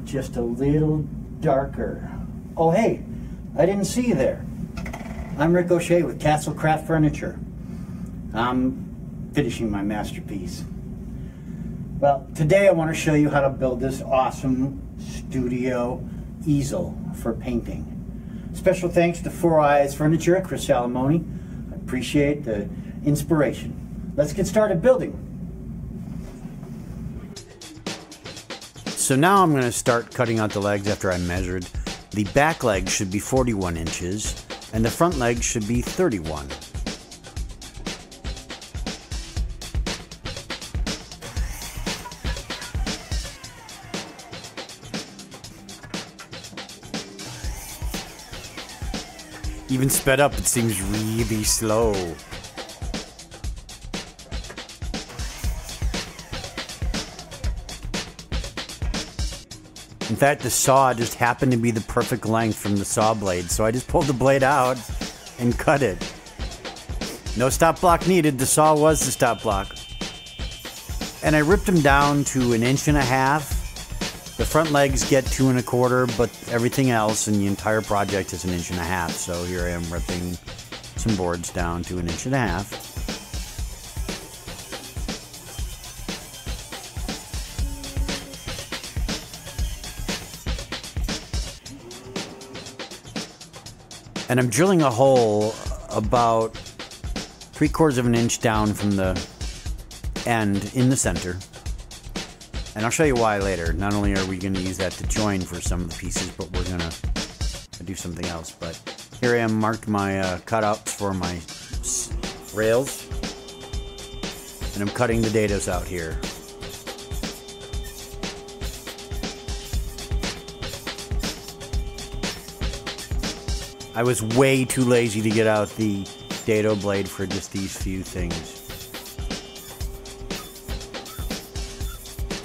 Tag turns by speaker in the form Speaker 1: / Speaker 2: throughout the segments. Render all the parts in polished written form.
Speaker 1: just a little darker. Oh hey, I didn't see you there. I'm Ricochet with Castle Craft Furniture. I'm finishing my masterpiece. Well, today I want to show you how to build this awesome studio easel for painting. Special thanks to Four Eyes Furniture, Chris Salamoni. I appreciate the inspiration. Let's get started building.
Speaker 2: So now I'm going to start cutting out the legs after I measured. The back leg should be 41 inches and the front leg should be 31. Even sped up, it seems really slow. In fact, the saw just happened to be the perfect length from the saw blade, so I just pulled the blade out and cut it. No stop block needed, the saw was the stop block. And I ripped them down to 1.5 inches. The front legs get 2 1/4, but everything else in the entire project is 1.5 inches. So here I am ripping some boards down to 1.5 inches. And I'm drilling a hole about 3/4 of an inch down from the end in the center. And I'll show you why later. Not only are we going to use that to join for some of the pieces, but we're going to do something else. But here I am, marked my cutouts for my rails. And I'm cutting the dados out here. I was way too lazy to get out the dado blade for just these few things.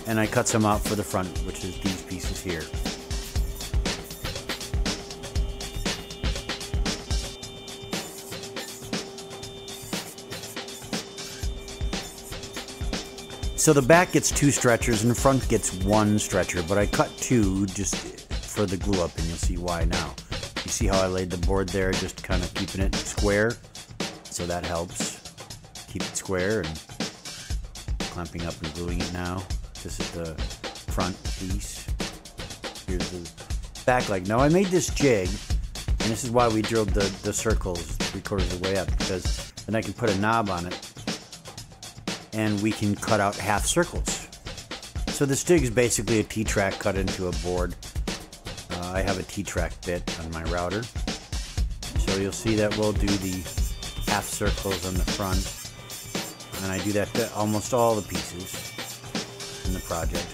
Speaker 2: And I cut some out for the front, which is these pieces here. So the back gets 2 stretchers and the front gets 1 stretcher, but I cut 2 just for the glue up, and you'll see why now. You see how I laid the board there, just kind of keeping it square, so that helps keep it square, and clamping up and gluing it now. This is the front piece. Here's the back leg. Now I made this jig, and this is why we drilled the circles 3/4 of the way up, because then I can put a knob on it and we can cut out half circles. So this jig is basically a T-track cut into a board. I have a T-track bit on my router. So you'll see that we'll do the half circles on the front, and I do that to almost all the pieces in the project.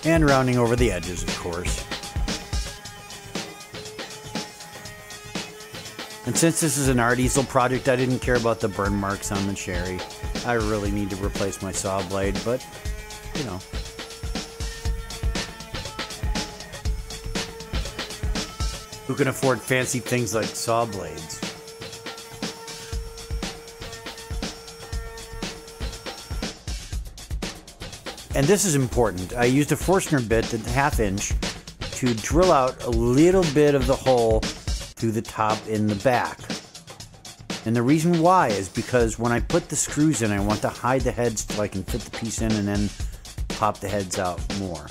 Speaker 2: And rounding over the edges, of course. And since this is an art easel project, I didn't care about the burn marks on the cherry. I really need to replace my saw blade, but, you know. Who can afford fancy things like saw blades? And this is important. I used a Forstner bit at 1/2 inch to drill out a little bit of the hole through the top in the back. And the reason why is because when I put the screws in, I want to hide the heads so I can fit the piece in and then pop the heads out more.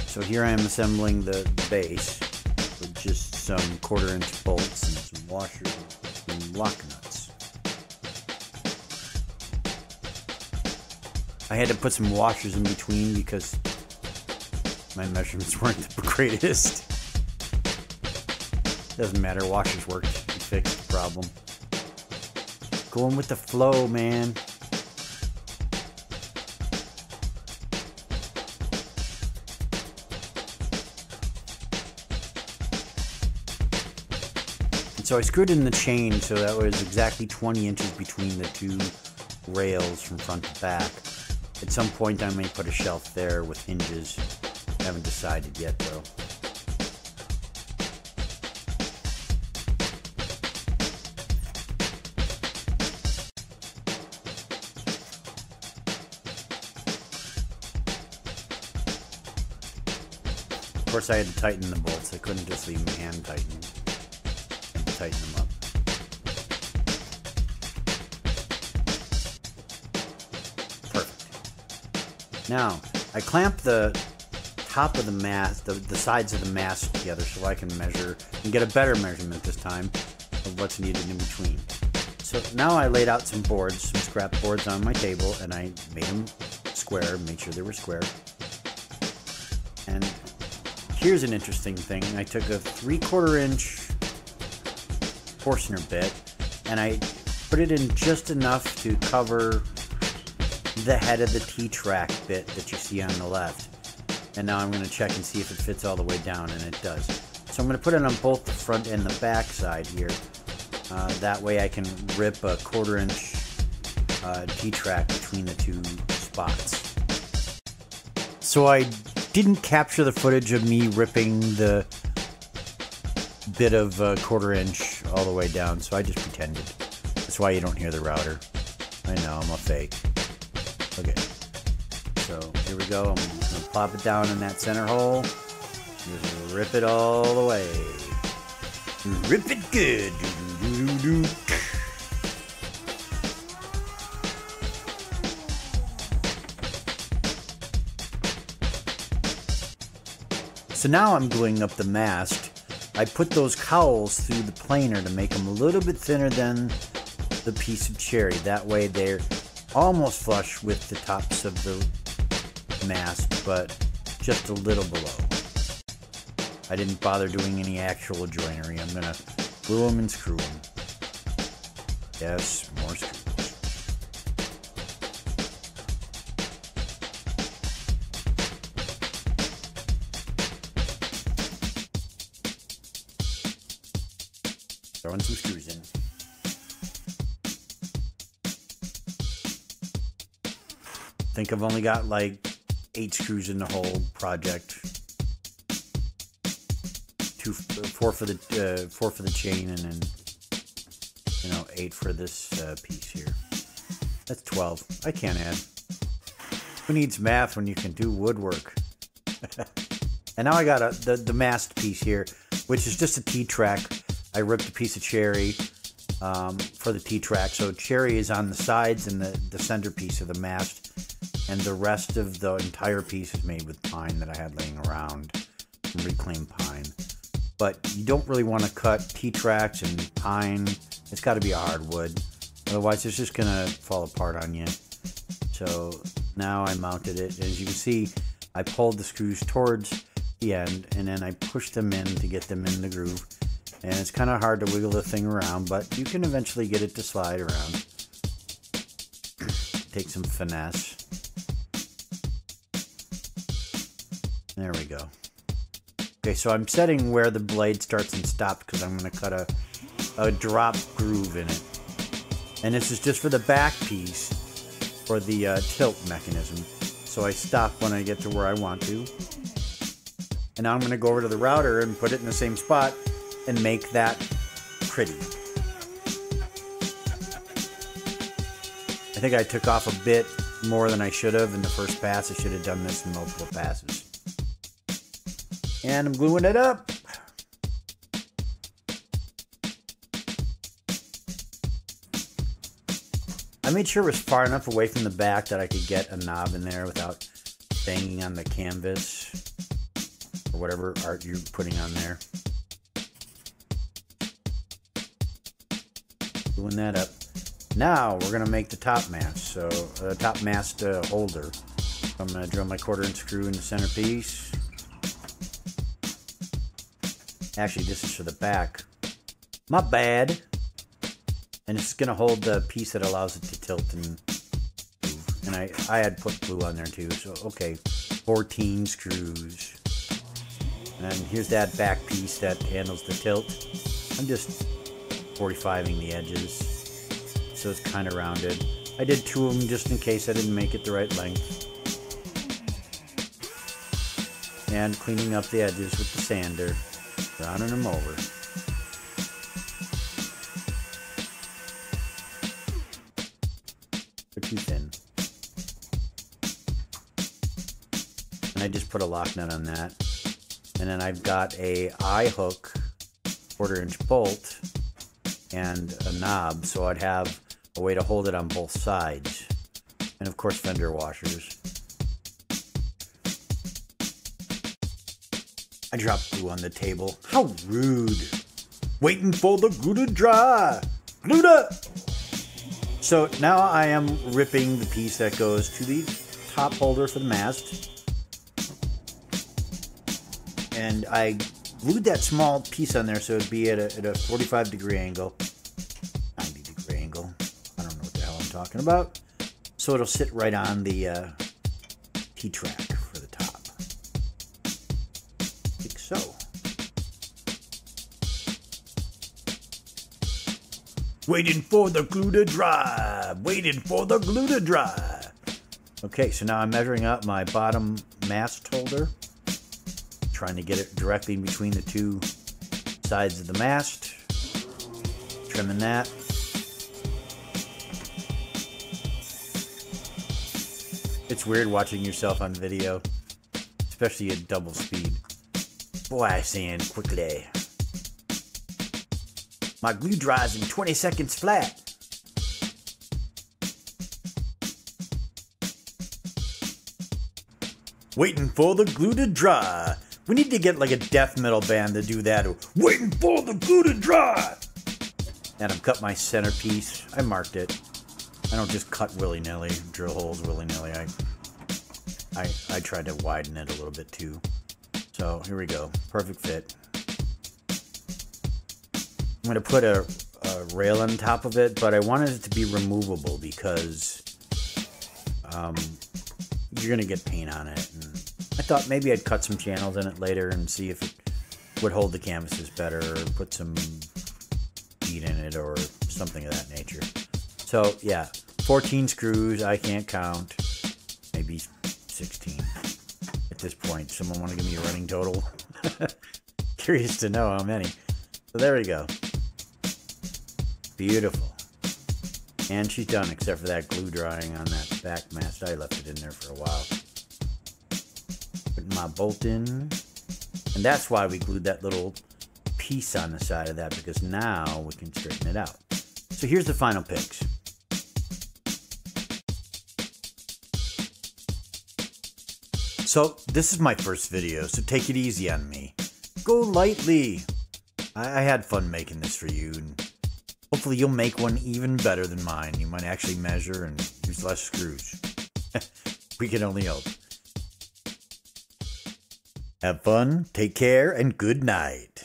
Speaker 2: So here I am assembling the base with just some 1/4 inch bolts and some washers and lock nuts. I had to put some washers in between because my measurements weren't the greatest. Doesn't matter, washers worked. We fixed the problem. Going with the flow, man. And so I screwed in the chain so that was exactly 20 inches between the 2 rails from front to back. At some point I may put a shelf there with hinges. Haven't decided yet though. course, I had to tighten the bolts. I couldn't just leave them hand tightened. I had to tighten them up. Perfect. Now, I clamp the top of the mast, the sides of the mast together so I can measure and get a better measurement this time of what's needed in between. So now I laid out some boards, some scrap boards on my table, and I made them square, made sure they were square. And here's an interesting thing. I took a 3/4 inch Forstner bit and I put it in just enough to cover the head of the T-track bit that you see on the left. And now I'm going to check and see if it fits all the way down, and it does. So I'm going to put it on both the front and the back side here. That way I can rip a 1/4 inch T-track between the two spots. So I didn't capture the footage of me ripping the bit of 1/4 inch all the way down, so I just pretended. That's why you don't hear the router. I know, I'm a fake. Okay. So here we go. I'm just going to plop it down in that center hole. Just rip it all the way. Rip it good. Do-do-do-do-do. So now I'm gluing up the mast. I put those cowls through the planer to make them a little bit thinner than the piece of cherry. That way they're almost flush with the tops of the mast, but just a little below. I didn't bother doing any actual joinery. I'm gonna glue them and screw them. Yes, more screws. Throwing some screws in. I think I've only got like 8 screws in the whole project. 4 for the chain, and then 8 for this piece here. That's 12. I can't add. Who needs math when you can do woodwork? And now I got the mast piece here, which is just a T-track. I ripped a piece of cherry for the T-track. So cherry is on the sides and the center piece of the mast, and the rest of the entire piece is made with pine that I had laying around, reclaimed pine. But you don't really want to cut T-tracks and pine. It's got to be a hardwood, otherwise it's just gonna fall apart on you. So now I mounted it. As you can see, I pulled the screws towards the end, and then I pushed them in to get them in the groove. And it's kind of hard to wiggle the thing around, but you can eventually get it to slide around. Take some finesse. There we go. Okay, so I'm setting where the blade starts and stops because I'm going to cut a drop groove in it. And this is just for the back piece for the tilt mechanism. So I stop when I get to where I want to. And now I'm going to go over to the router and put it in the same spot and make that pretty. I think I took off a bit more than I should have in the first pass. I should have done this in multiple passes. And I'm gluing it up. I made sure it was far enough away from the back that I could get a knob in there without banging on the canvas or whatever art you're putting on there. Gluing that up. Now we're going to make the top mast. So top mast holder. I'm going to drill my 1/4 inch screw in the center piece. Actually, this is for the back. My bad. And it's going to hold the piece that allows it to tilt and move. And I had put glue on there too. So, okay, 14 screws. And here's that back piece that handles the tilt. I'm just 45ing the edges, so it's kind of rounded. I did 2 of them just in case I didn't make it the right length. And cleaning up the edges with the sander. Rounding them over. They're too thin. And I just put a lock nut on that. And then I've got a eye hook, 1/4-inch bolt, and a knob, so I'd have a way to hold it on both sides. And of course, fender washers. I dropped glue on the table. How rude. Waiting for the glue to dry. Glued up. So now I am ripping the piece that goes to the top holder for the mast. And I glued that small piece on there so it'd be at a 45-degree angle. 90-degree angle. I don't know what the hell I'm talking about. So it'll sit right on the T-track for the top. Like so. Waiting for the glue to dry. Waiting for the glue to dry. Okay, so now I'm measuring up my bottom mast holder. Trying to get it directly between the two sides of the mast. Trimming that. It's weird watching yourself on video, especially at double speed. Boy, I sand quickly. My glue dries in 20 seconds flat. Waiting for the glue to dry. We need to get like a death metal band to do that. Waiting for the glue to dry. And I've cut my centerpiece. I marked it. I don't just cut willy-nilly, drill holes willy-nilly. I tried to widen it a little bit too. So here we go. Perfect fit. I'm going to put a rail on top of it, but I wanted it to be removable because you're going to get paint on it. And I thought maybe I'd cut some channels in it later and see if it would hold the canvases better, or put some bead in it or something of that nature. So yeah, 14 screws. I can't count. Maybe 16 at this point. Someone want to give me a running total? Curious to know how many. So there we go. Beautiful. And she's done, except for that glue drying on that back mast. I left it in there for a while. Putting my bolt in. And that's why we glued that little piece on the side of that, because now we can straighten it out. So here's the final picks. So this is my first video, so take it easy on me. Go lightly. I had fun making this for you, and hopefully you'll make one even better than mine. You might actually measure and use less screws. We can only hope. Have fun, take care, and good night.